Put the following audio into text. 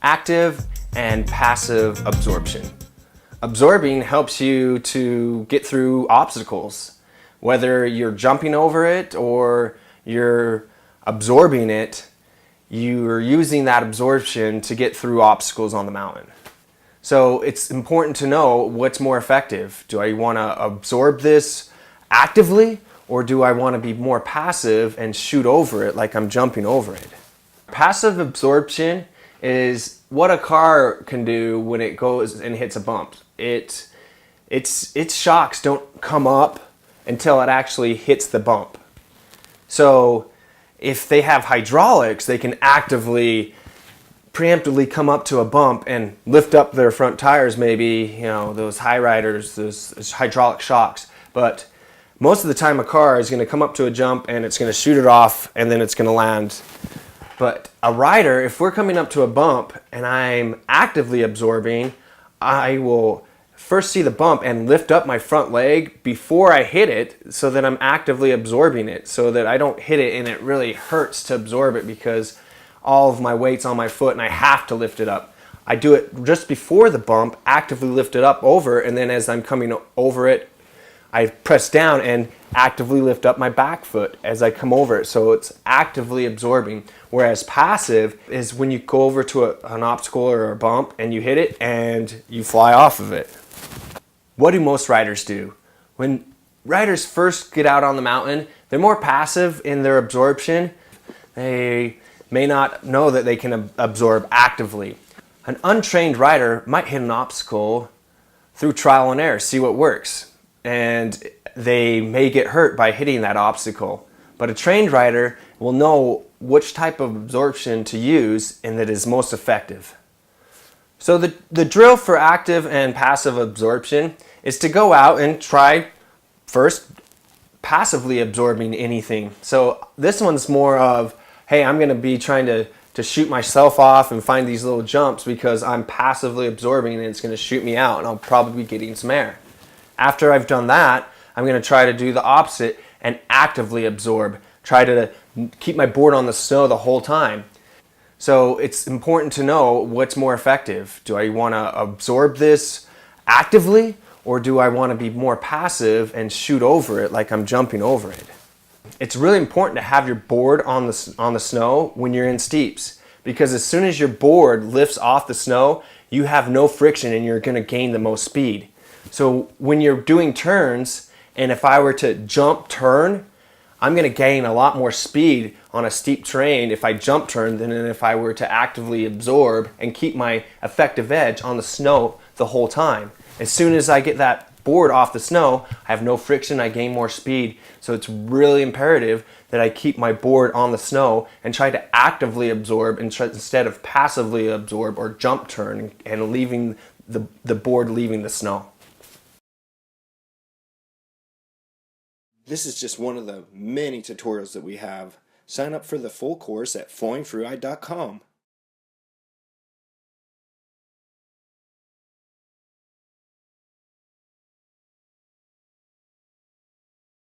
active and passive absorption. Absorbing helps you to get through obstacles. Whether you're jumping over it or you're absorbing it, you're using that absorption to get through obstacles on the mountain. So it's important to know what's more effective. Do I want to absorb this actively, or do I want to be more passive and shoot over it like I'm jumping over it? Passive absorption is what a car can do when it goes and hits a bump. Its shocks don't come up until it actually hits the bump. So if they have hydraulics, they can actively, preemptively come up to a bump and lift up their front tires, maybe, those high riders, those hydraulic shocks. But most of the time a car is going to come up to a jump and it's going to shoot it off and then it's going to land. But a rider, if we're coming up to a bump and I'm actively absorbing, I will first see the bump and lift up my front leg before I hit it so that I'm actively absorbing it, so that I don't hit it and it really hurts to absorb it because all of my weight's on my foot and I have to lift it up. I do it just before the bump, actively lift it up over, and then as I'm coming over it, I press down and actively lift up my back foot as I come over it. So it's actively absorbing. Whereas passive is when you go over to an obstacle or a bump and you hit it and you fly off of it. What do most riders do? When riders first get out on the mountain, they're more passive in their absorption. They may not know that they can absorb actively. An untrained rider might hit an obstacle through trial and error, see what works. And they may get hurt by hitting that obstacle. But a trained rider will know which type of absorption to use and that is most effective. So the drill for active and passive absorption is to go out and try first passively absorbing anything. So this one's more of, hey, I'm going to be trying to shoot myself off and find these little jumps because I'm passively absorbing and it's going to shoot me out and I'll probably be getting some air. After I've done that, I'm going to try to do the opposite and actively absorb. Try to keep my board on the snow the whole time. So it's important to know what's more effective. Do I want to absorb this actively, or do I want to be more passive and shoot over it like I'm jumping over it? It's really important to have your board on the snow when you're in steeps, because as soon as your board lifts off the snow, you have no friction and you're going to gain the most speed. So when you're doing turns, and if I were to jump turn, I'm going to gain a lot more speed on a steep terrain if I jump turn than if I were to actively absorb and keep my effective edge on the snow the whole time. As soon as I get that board off the snow, I have no friction, I gain more speed. So it's really imperative that I keep my board on the snow and try to actively absorb instead of passively absorb or jump turn and leaving the board leaving the snow. This is just one of the many tutorials that we have. Sign up for the full course at flowingfreeride.com.